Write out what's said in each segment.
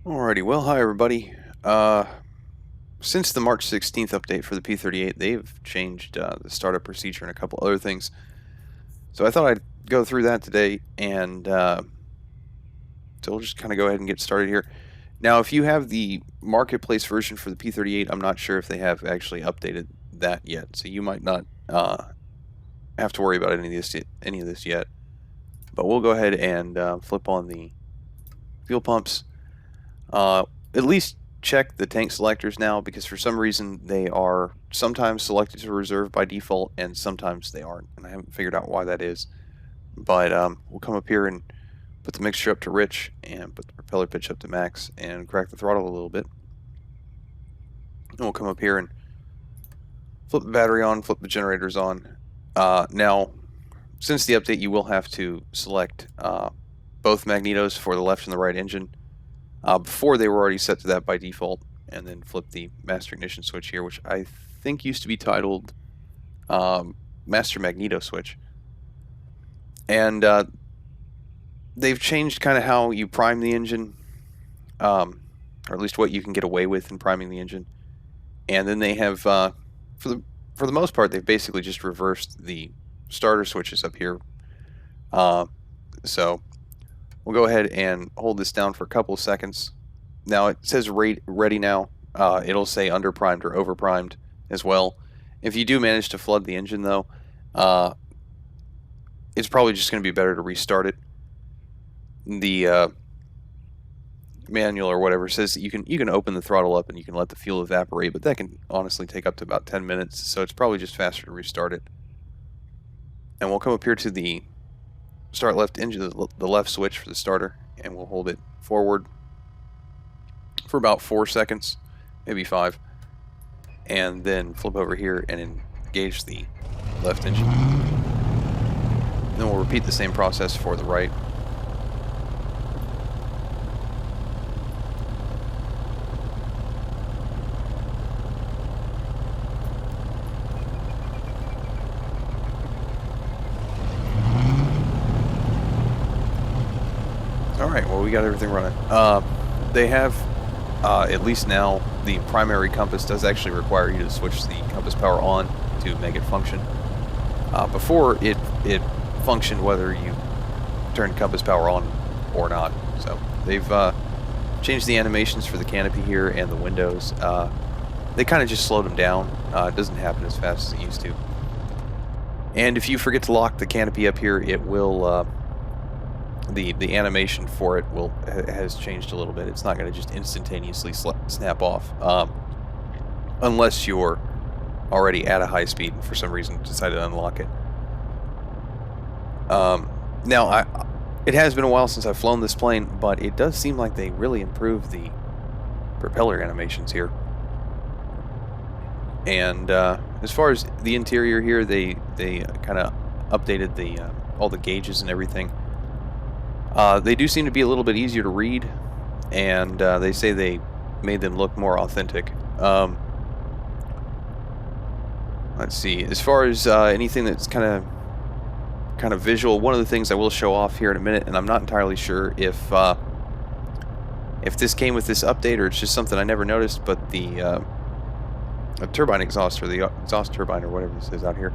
Alrighty, well, hi everybody. Since the March 16th update for the P-38, they've changed the startup procedure and a couple other things. So I thought I'd go through that today, and so we'll just kind of go ahead and get started here. Now, if you have the marketplace version for the P-38, I'm not sure if they have actually updated that yet, so you might not have to worry about any of this yet. But we'll go ahead and flip on the fuel pumps. At least check the tank selectors now, because for some reason they are sometimes selected to reserve by default and sometimes they aren't, and I haven't figured out why that is. But we'll come up here and put the mixture up to rich and put the propeller pitch up to max and crack the throttle a little bit. And we'll come up here and flip the battery on, flip the generators on. Now, since the update, you will have to select both magnetos for the left and the right engine. Before, they were already set to that by default, and then flip the master ignition switch here, which I think used to be titled master magneto switch. And they've changed kind of how you prime the engine, or at least what you can get away with in priming the engine. And then they have, for the most part, they've basically just reversed the starter switches up here. So we'll go ahead and hold this down for a couple of seconds. Now it says ready now. It'll say underprimed or overprimed as well. If you do manage to flood the engine though, it's probably just going to be better to restart it. The manual or whatever says that you can open the throttle up and you can let the fuel evaporate, but that can honestly take up to about 10 minutes, so it's probably just faster to restart it. And we'll come up here to the start left engine, the left switch for the starter, and we'll hold it forward for about 4 seconds, maybe 5, and then flip over here and engage the left engine. Then we'll repeat the same process for the right. Alright, well, we got everything running. They have, at least now, the primary compass does actually require you to switch the compass power on to make it function. Before, it functioned whether you turned compass power on or not. So they've changed the animations for the canopy here and the windows. They kind of just slowed them down. It doesn't happen as fast as it used to. And if you forget to lock the canopy up here, it will... The animation for it has changed a little bit. It's not going to just instantaneously snap off, unless you're already at a high speed and for some reason decided to unlock it. Now, it has been a while since I've flown this plane, but it does seem like they really improved the propeller animations here. And as far as the interior here, they kind of updated the all the gauges and everything. They do seem to be a little bit easier to read, and they say they made them look more authentic. Let's see. As far as anything that's kind of visual, one of the things I will show off here in a minute, and I'm not entirely sure if this came with this update or it's just something I never noticed, but the turbine exhaust, or the exhaust turbine, or whatever this is out here,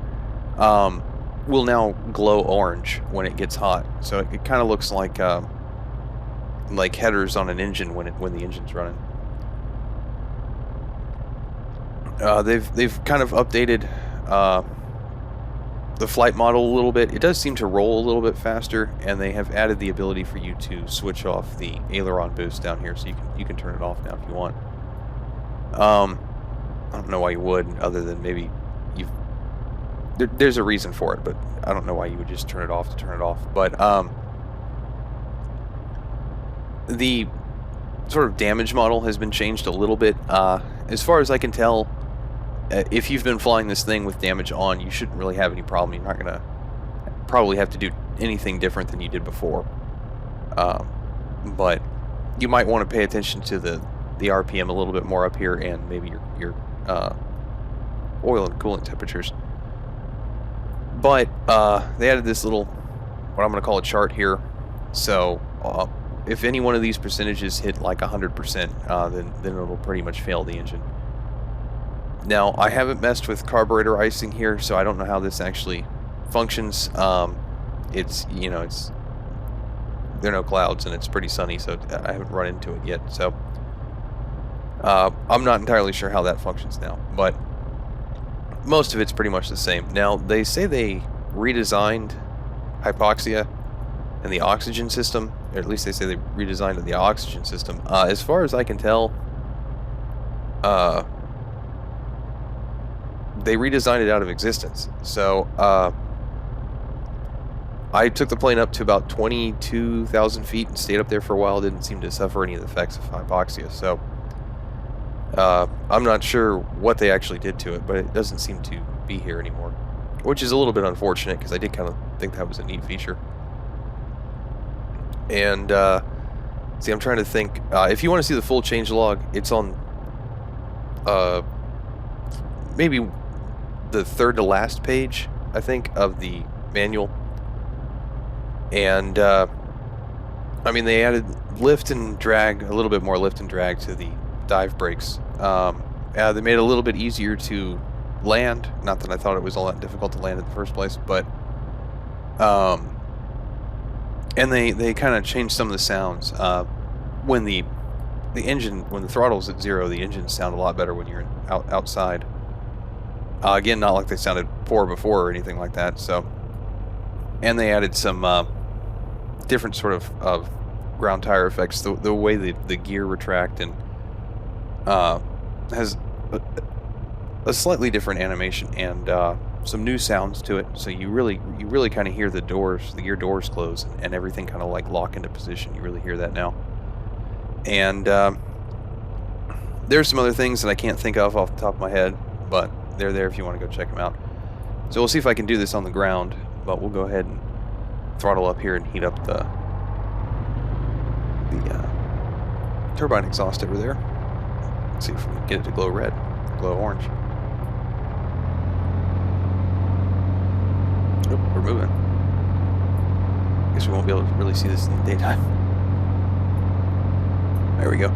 will now glow orange when it gets hot. So it kind of looks like headers on an engine when the engine's running. They've kind of updated the flight model a little bit. It does seem to roll a little bit faster, and they have added the ability for you to switch off the aileron boost down here, so you can turn it off now if you want. I don't know why you would, other than maybe there's a reason for it, but I don't know why you would just turn it off to turn it off. But the sort of damage model has been changed a little bit. As far as I can tell, if you've been flying this thing with damage on, you shouldn't really have any problem. You're not going to probably have to do anything different than you did before. But you might want to pay attention to the RPM a little bit more up here, and maybe your oil and coolant temperatures. But they added this little, what I'm going to call a chart here. So if any one of these percentages hit like 100%, then it'll pretty much fail the engine. Now, I haven't messed with carburetor icing here, so I don't know how this actually functions. It's, you know, there are no clouds and it's pretty sunny, so I haven't run into it yet. So I'm not entirely sure how that functions now, but most of it's pretty much the same. Now, they say they redesigned hypoxia and the oxygen system, or at least they say they redesigned the oxygen system. As far as I can tell, they redesigned it out of existence. So I took the plane up to about 22,000 feet and stayed up there for a while. Didn't seem to suffer any of the effects of hypoxia. So I'm not sure what they actually did to it, but it doesn't seem to be here anymore, which is a little bit unfortunate because I did kind of think that was a neat feature. And see, I'm trying to think. If you want to see the full changelog, it's on maybe the third to last page, I think, of the manual. And I mean, they added lift and drag, a little bit more lift and drag to the dive brakes. They made it a little bit easier to land. Not that I thought it was all that difficult to land in the first place, but and they kind of changed some of the sounds. When the engine, when the throttle's at 0, the engines sound a lot better when you're outside. Again, not like they sounded poor before or anything like that. So, and they added some different sort of ground tire effects. The way the gear retract and has a slightly different animation and some new sounds to it. So you really kind of hear the gear doors close and everything kind of like lock into position. You really hear that now. And there's some other things that I can't think of off the top of my head, but they're there if you want to go check them out. So we'll see if I can do this on the ground, but we'll go ahead and throttle up here and heat up the turbine exhaust over there. Let's see if we can get it to glow red, glow orange. Oh, we're moving. Guess we won't be able to really see this in the daytime. There we go.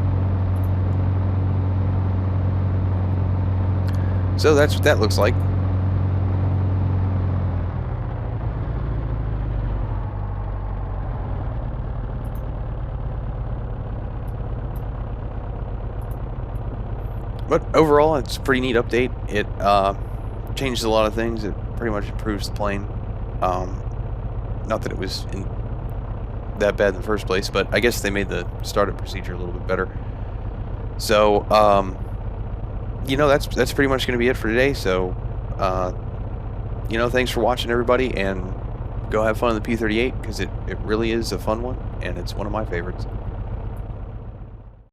So that's what that looks like. But overall, it's a pretty neat update. It changes a lot of things. It pretty much improves the plane. Not that it was that bad in the first place, but I guess they made the startup procedure a little bit better. So, you know, that's pretty much going to be it for today. So, you know, thanks for watching, everybody, and go have fun in the P-38 because it really is a fun one, and it's one of my favorites.